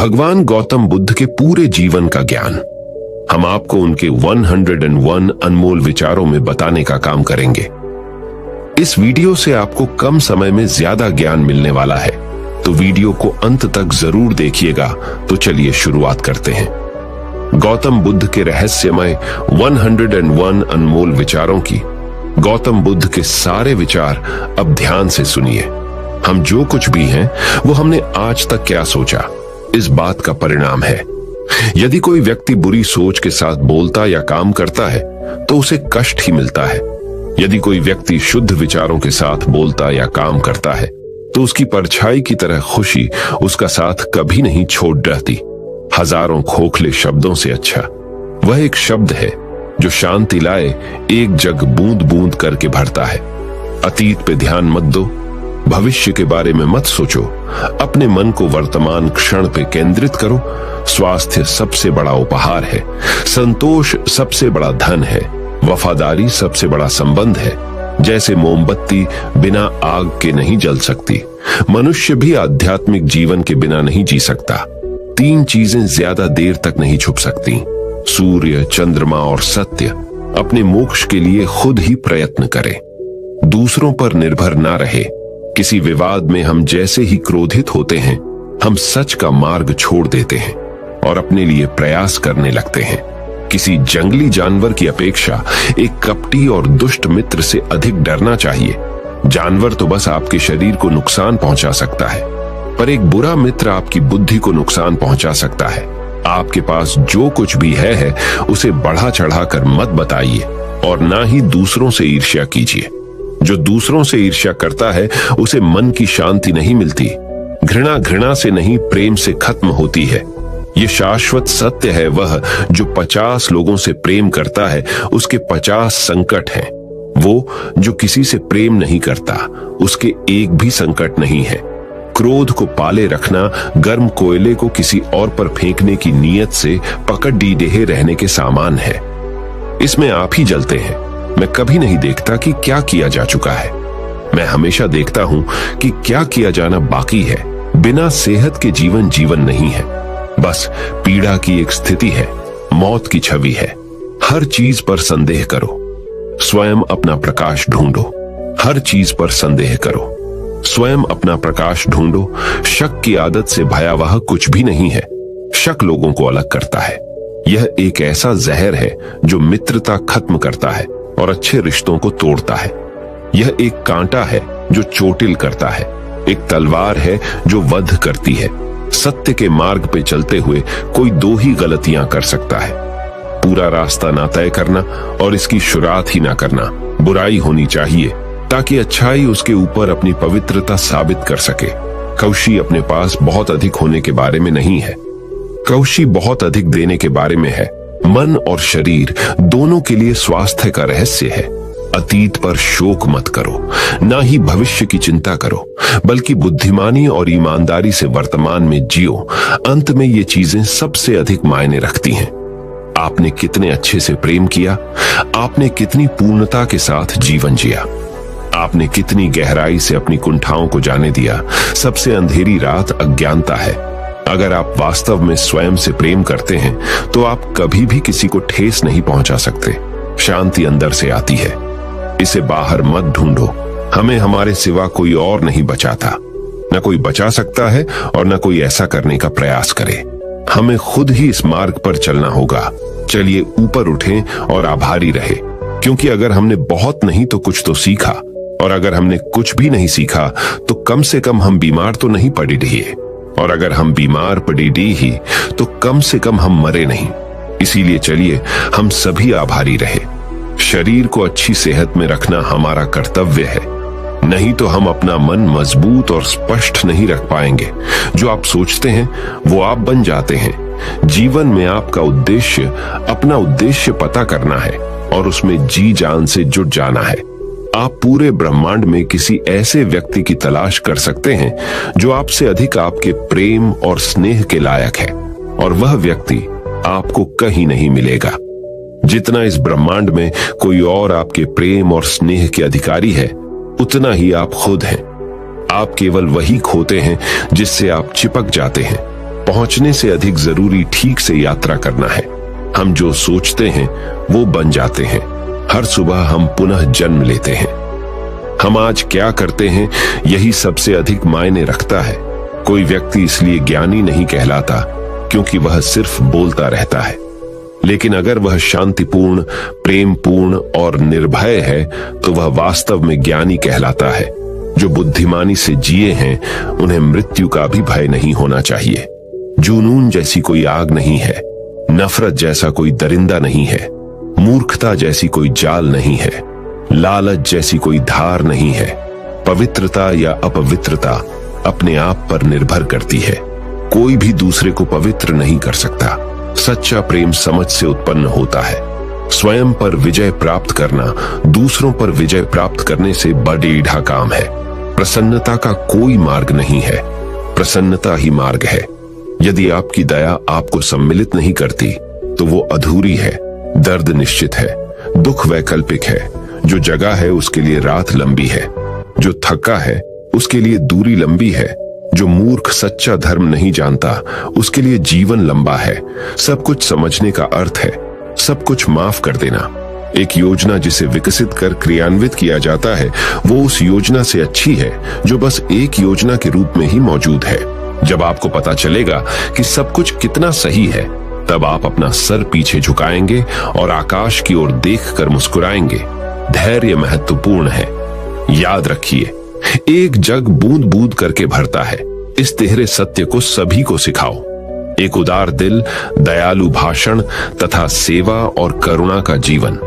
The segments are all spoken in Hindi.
भगवान गौतम बुद्ध के पूरे जीवन का ज्ञान हम आपको उनके 101 अनमोल विचारों में बताने का काम करेंगे। इस वीडियो से आपको कम समय में ज्यादा ज्ञान मिलने वाला है, तो वीडियो को अंत तक जरूर देखिएगा। तो चलिए शुरुआत करते हैं। गौतम बुद्ध के रहस्यमय 101 अनमोल विचारों की गौतम बुद्ध के सारे विचार अब ध्यान से सुनिए। हम जो कुछ भी हैं वो हमने आज तक क्या सोचा, इस बात का परिणाम है। यदि कोई व्यक्ति बुरी सोच के साथ बोलता या काम करता है तो उसे कष्ट ही मिलता है। यदि कोई व्यक्ति शुद्ध विचारों के साथ बोलता या काम करता है तो उसकी परछाई की तरह खुशी उसका साथ कभी नहीं छोड़ रहती। हजारों खोखले शब्दों से अच्छा वह एक शब्द है जो शांति लाए, एक जग बूंद बूंद करके भरता है। अतीत पे ध्यान मत दो, भविष्य के बारे में मत सोचो, अपने मन को वर्तमान क्षण पे केंद्रित करो। स्वास्थ्य सबसे बड़ा उपहार है, संतोष सबसे बड़ा धन है, वफादारी सबसे बड़ा संबंध है। जैसे मोमबत्ती बिना आग के नहीं जल सकती, मनुष्य भी आध्यात्मिक जीवन के बिना नहीं जी सकता। तीन चीजें ज्यादा देर तक नहीं छुप सकती, सूर्य, चंद्रमा और सत्य। अपने मोक्ष के लिए खुद ही प्रयत्न करें, दूसरों पर निर्भर ना रहे। किसी विवाद में हम जैसे ही क्रोधित होते हैं, हम सच का मार्ग छोड़ देते हैं और अपने लिए प्रयास करने लगते हैं। किसी जंगली जानवर की अपेक्षा एक कपटी और दुष्ट मित्र से अधिक डरना चाहिए। जानवर तो बस आपके शरीर को नुकसान पहुंचा सकता है, पर एक बुरा मित्र आपकी बुद्धि को नुकसान पहुंचा सकता है। आपके पास जो कुछ भी है उसे बढ़ा चढ़ाकर मत बताइए और ना ही दूसरों से ईर्ष्या कीजिए। जो दूसरों से ईर्ष्या करता है उसे मन की शांति नहीं मिलती। घृणा घृणा से नहीं, प्रेम से खत्म होती है। ये शाश्वत सत्य है। वह जो 50 लोगों से प्रेम करता है उसके 50 संकट हैं। वो जो किसी से प्रेम नहीं करता उसके एक भी संकट नहीं है। क्रोध को पाले रखना गर्म कोयले को किसी और पर फेंकने की नीयत से पकड़ डीडे रहने के सामान है। इसमें आप ही जलते हैं। मैं कभी नहीं देखता कि क्या किया जा चुका है, मैं हमेशा देखता हूं कि क्या किया जाना बाकी है। बिना सेहत के जीवन नहीं है, बस पीड़ा की एक स्थिति है, मौत की छवि है। हर चीज पर संदेह करो, स्वयं अपना प्रकाश ढूंढो। हर चीज पर संदेह करो, स्वयं अपना प्रकाश ढूंढो। शक की आदत से भयावह कुछ भी नहीं है। शक लोगों को अलग करता है। यह एक ऐसा जहर है जो मित्रता खत्म करता है और अच्छे रिश्तों को तोड़ता है। यह एक कांटा है जो चोटिल करता है, एक तलवार है जो वध करती है। सत्य के मार्ग पे चलते हुए कोई दो ही गलतियां कर सकता है, पूरा रास्ता ना तय करना और इसकी शुरुआत ही ना करना। बुराई होनी चाहिए ताकि अच्छाई उसके ऊपर अपनी पवित्रता साबित कर सके। कौशी अपने पास बहुत अधिक होने के बारे में नहीं है, कौशी बहुत अधिक देने के बारे में है। मन और शरीर दोनों के लिए स्वास्थ्य का रहस्य है। अतीत पर शोक मत करो, ना ही भविष्य की चिंता करो, बल्कि बुद्धिमानी और ईमानदारी से वर्तमान में जियो। अंत में ये चीजें सबसे अधिक मायने रखती हैं। आपने कितने अच्छे से प्रेम किया, आपने कितनी पूर्णता के साथ जीवन जिया, आपने कितनी गहराई से अपनी कुंठाओं को जाने दिया। सबसे अंधेरी रात अज्ञानता है। अगर आप वास्तव में स्वयं से प्रेम करते हैं तो आप कभी भी किसी को ठेस नहीं पहुंचा सकते। शांति अंदर से आती है, इसे बाहर मत ढूंढो। हमें हमारे सिवा कोई और नहीं बचाता, न कोई बचा सकता है और न कोई ऐसा करने का प्रयास करे। हमें खुद ही इस मार्ग पर चलना होगा। चलिए ऊपर उठें और आभारी रहे, क्योंकि अगर हमने बहुत नहीं तो कुछ तो सीखा, और अगर हमने कुछ भी नहीं सीखा तो कम से कम हम बीमार तो नहीं पड़ी रहिए, और अगर हम बीमार पड़ी ही तो कम से कम हम मरे नहीं। इसीलिए चलिए हम सभी आभारी रहे। शरीर को अच्छी सेहत में रखना हमारा कर्तव्य है, नहीं तो हम अपना मन मजबूत और स्पष्ट नहीं रख पाएंगे। जो आप सोचते हैं वो आप बन जाते हैं। जीवन में आपका उद्देश्य अपना उद्देश्य पता करना है और उसमें जी जान से जुट जाना है। आप पूरे ब्रह्मांड में किसी ऐसे व्यक्ति की तलाश कर सकते हैं जो आपसे अधिक आपके प्रेम और स्नेह के लायक है, और वह व्यक्ति आपको कहीं नहीं मिलेगा। जितना इस ब्रह्मांड में कोई और आपके प्रेम और स्नेह के अधिकारी है, उतना ही आप खुद हैं। आप केवल वही खोते हैं जिससे आप चिपक जाते हैं। पहुंचने से अधिक जरूरी ठीक से यात्रा करना है। हम जो सोचते हैं वो बन जाते हैं। हर सुबह हम पुनः जन्म लेते हैं। हम आज क्या करते हैं यही सबसे अधिक मायने रखता है। कोई व्यक्ति इसलिए ज्ञानी नहीं कहलाता क्योंकि वह सिर्फ बोलता रहता है, लेकिन अगर वह शांतिपूर्ण, प्रेमपूर्ण और निर्भय है तो वह वास्तव में ज्ञानी कहलाता है। जो बुद्धिमानी से जिए हैं उन्हें मृत्यु का भी भय नहीं होना चाहिए। जुनून जैसी कोई आग नहीं है, नफरत जैसा कोई दरिंदा नहीं है, मूर्खता जैसी कोई जाल नहीं है, लालच जैसी कोई धार नहीं है। पवित्रता या अपवित्रता अपने आप पर निर्भर करती है। कोई भी दूसरे को पवित्र नहीं कर सकता। सच्चा प्रेम समझ से उत्पन्न होता है। स्वयं पर विजय प्राप्त करना दूसरों पर विजय प्राप्त करने से बड़ीढ़ा काम है। प्रसन्नता का कोई मार्ग नहीं है, प्रसन्नता ही मार्ग है। यदि आपकी दया आपको सम्मिलित नहीं करती तो वो अधूरी है। दर्द निश्चित है, दुख वैकल्पिक है। जो जगा है उसके लिए रात लंबी है, जो थका है उसके लिए दूरी लंबी है। जो मूर्ख सच्चा धर्म नहीं जानता उसके लिए जीवन लंबा है। सब कुछ समझने का अर्थ है सब कुछ माफ कर देना। एक योजना जिसे विकसित कर क्रियान्वित किया जाता है वो उस योजना से अच्छी है जो बस एक योजना के रूप में ही मौजूद है। जब आपको पता चलेगा कि सब कुछ कितना सही है तब आप अपना सर पीछे झुकाएंगे और आकाश की ओर देखकर मुस्कुराएंगे। धैर्य महत्वपूर्ण है। याद रखिए, एक जग बूंद बूंद करके भरता है। इस तिहरे सत्य को सभी को सिखाओ। एक उदार दिल, दयालु भाषण तथा सेवा और करुणा का जीवन,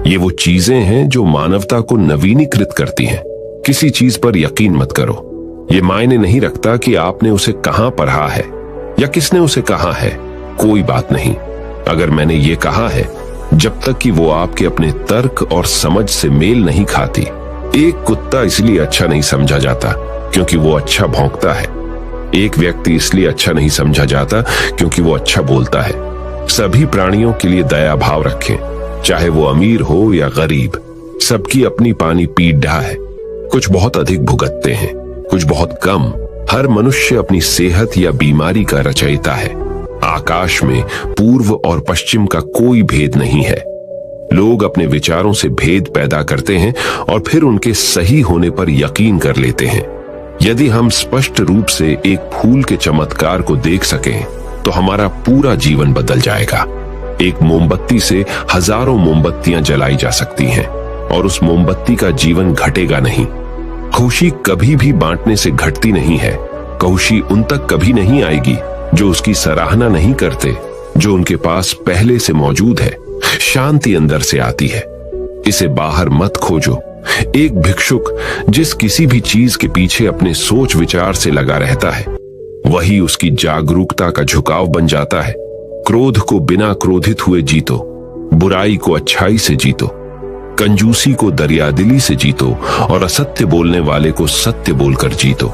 ये वो चीजें हैं जो मानवता को नवीनीकृत करती हैं। किसी चीज पर यकीन मत करो। ये मायने नहीं रखता कि आपने उसे कहां पढ़ा है या किसने उसे कहा है। कोई बात नहीं। अगर मैंने ये कहा है, जब तक कि वो आपके अपने तर्क और समझ से मेल नहीं खाती। एक कुत्ता इसलिए अच्छा नहीं समझा जाता क्योंकि वो अच्छा भौंकता है। एक व्यक्ति इसलिए अच्छा नहीं समझा जाता क्योंकि वो अच्छा बोलता है। सभी प्राणियों के लिए दया भाव रखें, चाहे वो अमीर हो या गरीब। सबकी अपनी पानी पीढ़ा है। कुछ बहुत अधिक भुगतते हैं, कुछ बहुत कम। हर मनुष्य अपनी सेहत या बीमारी का रचयिता है। आकाश में पूर्व और पश्चिम का कोई भेद नहीं है। लोग अपने विचारों से भेद पैदा करते हैं और फिर उनके सही होने पर यकीन कर लेते हैं। यदि हम स्पष्ट रूप से एक फूल के चमत्कार को देख सकें तो हमारा पूरा जीवन बदल जाएगा। एक मोमबत्ती से हजारों मोमबत्तियां जलाई जा सकती हैं और उस मोमबत्ती का जीवन घटेगा नहीं। खुशी कभी भी बांटने से घटती नहीं है। खुशी उन तक कभी नहीं आएगी जो उसकी सराहना नहीं करते, जो उनके पास पहले से मौजूद है। शांति अंदर से आती है, इसे बाहर मत खोजो। एक भिक्षुक जिस किसी भी चीज के पीछे अपने सोच विचार से लगा रहता है वही उसकी जागरूकता का झुकाव बन जाता है। क्रोध को बिना क्रोधित हुए जीतो, बुराई को अच्छाई से जीतो, कंजूसी को दरियादिली से जीतो और असत्य बोलने वाले को सत्य बोलकर जीतो।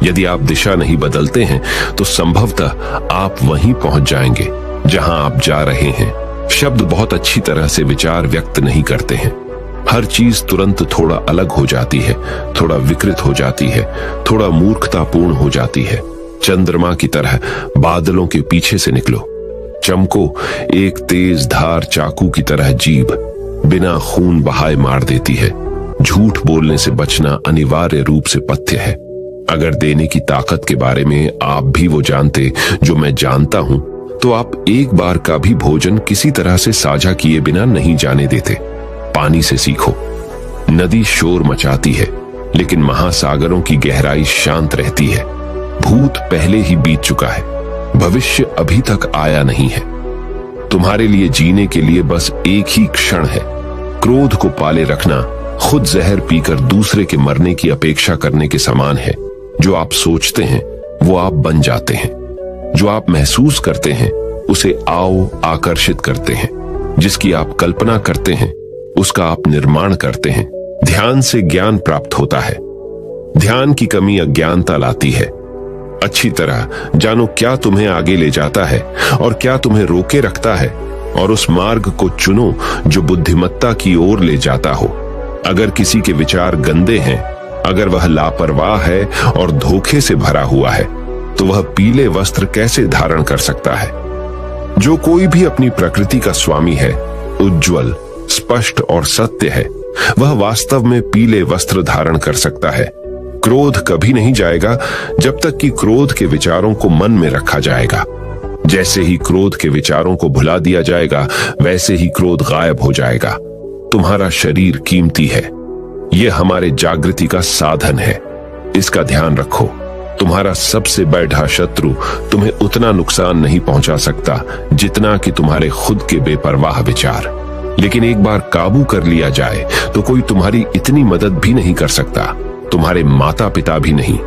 यदि आप दिशा नहीं बदलते हैं तो संभवतः आप वहीं पहुंच जाएंगे जहां आप जा रहे हैं। शब्द बहुत अच्छी तरह से विचार व्यक्त नहीं करते हैं। हर चीज तुरंत थोड़ा अलग हो जाती है, थोड़ा विकृत हो जाती है, थोड़ा मूर्खतापूर्ण हो जाती है। चंद्रमा की तरह बादलों के पीछे से निकलो। चमको, एक तेज धार चाकू की तरह जीभ बिना खून बहाए मार देती है। झूठ बोलने से बचना अनिवार्य रूप से पथ्य है। अगर देने की ताकत के बारे में आप भी वो जानते जो मैं जानता हूं तो आप एक बार का भी भोजन किसी तरह से साझा किए बिना नहीं जाने देते। पानी से सीखो। नदी शोर मचाती है लेकिन महासागरों की गहराई शांत रहती है। भूत पहले ही बीत चुका है, भविष्य अभी तक आया नहीं है। तुम्हारे लिए जीने के लिए बस एक ही क्षण है। क्रोध को पाले रखना खुद जहर पीकर दूसरे के मरने की अपेक्षा करने के समान है। जो आप सोचते हैं वो आप बन जाते हैं। जो आप महसूस करते हैं उसे आओ आकर्षित करते हैं। जिसकी आप कल्पना करते हैं उसका आप निर्माण करते हैं। ध्यान से ज्ञान प्राप्त होता है। ध्यान की कमी अज्ञानता लाती है। अच्छी तरह जानो क्या तुम्हें आगे ले जाता है और क्या तुम्हें रोके रखता है, और उस मार्ग को चुनो जो बुद्धिमत्ता की ओर ले जाता हो। अगर किसी के विचार गंदे हैं, अगर वह लापरवाह है और धोखे से भरा हुआ है, तो वह पीले वस्त्र कैसे धारण कर सकता है? जो कोई भी अपनी प्रकृति का स्वामी है, उज्जवल, स्पष्ट और सत्य है, वह वास्तव में पीले वस्त्र धारण कर सकता है। क्रोध कभी नहीं जाएगा जब तक कि क्रोध के विचारों को मन में रखा जाएगा। जैसे ही क्रोध के विचारों को भुला दिया जाएगा, वैसे ही क्रोध गायब हो जाएगा। तुम्हारा शरीर कीमती है, यह हमारे जागृति का साधन है, इसका ध्यान रखो। तुम्हारा सबसे बड़ा शत्रु तुम्हें उतना नुकसान नहीं पहुंचा सकता जितना कि तुम्हारे खुद के बेपरवाह विचार। लेकिन एक बार काबू कर लिया जाए तो कोई तुम्हारी इतनी मदद भी नहीं कर सकता, तुम्हारे माता पिता भी नहीं।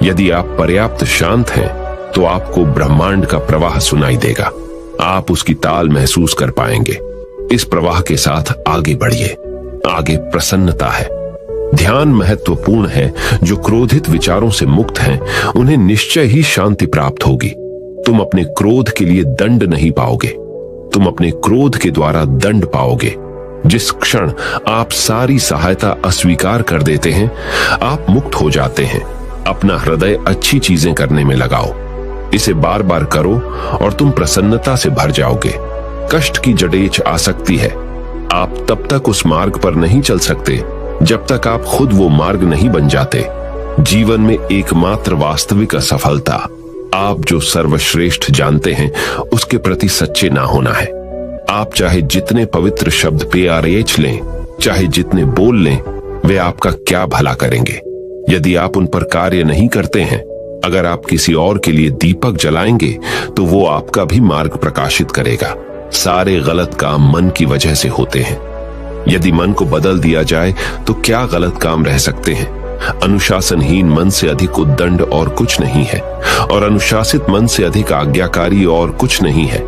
यदि आप पर्याप्त शांत हैं तो आपको ब्रह्मांड का प्रवाह सुनाई देगा, आप उसकी ताल महसूस कर पाएंगे। इस प्रवाह के साथ आगे बढ़िए। आगे प्रसन्नता है। ध्यान महत्वपूर्ण है। जो क्रोधित विचारों से मुक्त हैं, उन्हें निश्चय ही शांति प्राप्त होगी। तुम अपने क्रोध के लिए दंड नहीं पाओगे, तुम अपने क्रोध के द्वारा दंड पाओगे। जिस क्षण आप सारी सहायता अस्वीकार कर देते हैं, आप मुक्त हो जाते हैं। अपना हृदय अच्छी चीजें करने में लगाओ, इसे बार बार करो और तुम प्रसन्नता से भर जाओगे। कष्ट की जड़ें आसक्ति है। आप तब तक उस मार्ग पर नहीं चल सकते जब तक आप खुद वो मार्ग नहीं बन जाते। जीवन में एकमात्र वास्तविक असफलता आप जो सर्वश्रेष्ठ जानते हैं उसके प्रति सच्चे ना होना है। आप चाहे जितने पवित्र शब्द PRH लें, चाहे जितने बोल लें, वे आपका क्या भला करेंगे यदि आप उन पर कार्य नहीं करते हैं। अगर आप किसी और के लिए दीपक जलाएंगे तो वो आपका भी मार्ग प्रकाशित करेगा। सारे गलत काम मन की वजह से होते हैं। यदि मन को बदल दिया जाए तो क्या गलत काम रह सकते हैं? अनुशासनहीन मन से अधिक उद्दंड और कुछ नहीं है, और अनुशासित मन से अधिक आज्ञाकारी और कुछ नहीं है।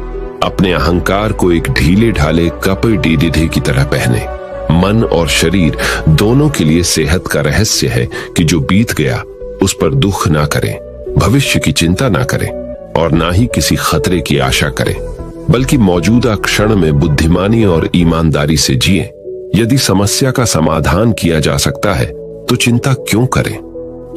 अपने अहंकार को एक ढीले ढाले कपड़े डीढ़े की तरह पहने। मन और शरीर दोनों के लिए सेहत का रहस्य है कि जो बीत गया उस पर दुख ना करें, भविष्य की चिंता ना करें और ना ही किसी खतरे की आशा करें, बल्कि मौजूदा क्षण में बुद्धिमानी और ईमानदारी से जिए। यदि समस्या का समाधान किया जा सकता है तो चिंता क्यों करें?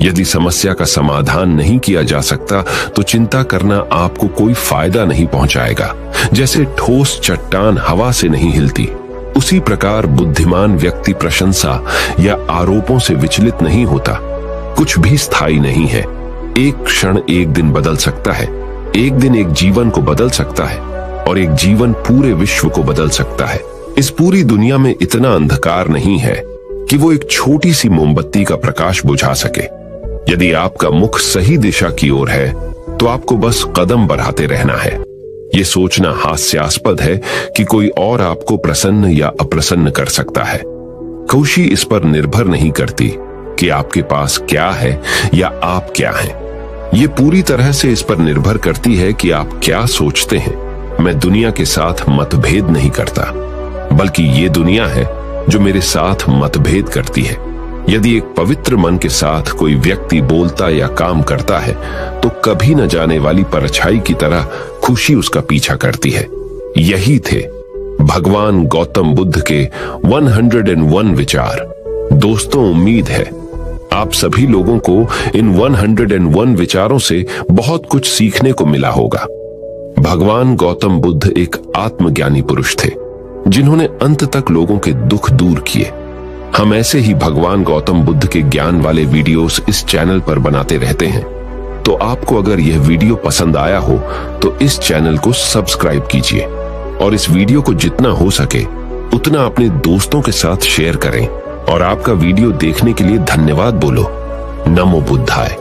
यदि समस्या का समाधान नहीं किया जा सकता तो चिंता करना आपको कोई फायदा नहीं पहुंचाएगा। जैसे ठोस चट्टान हवा से नहीं हिलती, उसी प्रकार बुद्धिमान व्यक्ति प्रशंसा या आरोपों से विचलित नहीं होता। कुछ भी स्थायी नहीं है। एक क्षण एक दिन बदल सकता है, एक दिन एक जीवन को बदल सकता है और एक जीवन पूरे विश्व को बदल सकता है। इस पूरी दुनिया में इतना अंधकार नहीं है कि वो एक छोटी सी मोमबत्ती का प्रकाश बुझा सके। यदि आपका मुख सही दिशा की ओर है तो आपको बस कदम बढ़ाते रहना है। ये सोचना हास्यास्पद है कि कोई और आपको प्रसन्न या अप्रसन्न कर सकता है। खुशी इस पर निर्भर नहीं करती कि आपके पास क्या है या आप क्या हैं। ये पूरी तरह से इस पर निर्भर करती है कि आप क्या सोचते हैं। मैं दुनिया के साथ मतभेद नहीं करता, बल्कि ये दुनिया है जो मेरे साथ मतभेद करती है। यदि एक पवित्र मन के साथ कोई व्यक्ति बोलता या काम करता है तो कभी न जाने वाली परछाई की तरह खुशी उसका पीछा करती है। यही थे भगवान गौतम बुद्ध के 101 विचार। दोस्तों, उम्मीद है आप सभी लोगों को इन 101 विचारों से बहुत कुछ सीखने को मिला होगा। भगवान गौतम बुद्ध एक आत्मज्ञानी पुरुष थे जिन्होंने अंत तक लोगों के दुख दूर किए। हम ऐसे ही भगवान गौतम बुद्ध के ज्ञान वाले वीडियोस इस चैनल पर बनाते रहते हैं। तो आपको अगर यह वीडियो पसंद आया हो तो इस चैनल को सब्सक्राइब कीजिए और इस वीडियो को जितना हो सके उतना अपने दोस्तों के साथ शेयर करें। और आपका वीडियो देखने के लिए धन्यवाद बोलो। नमो बुद्धाय।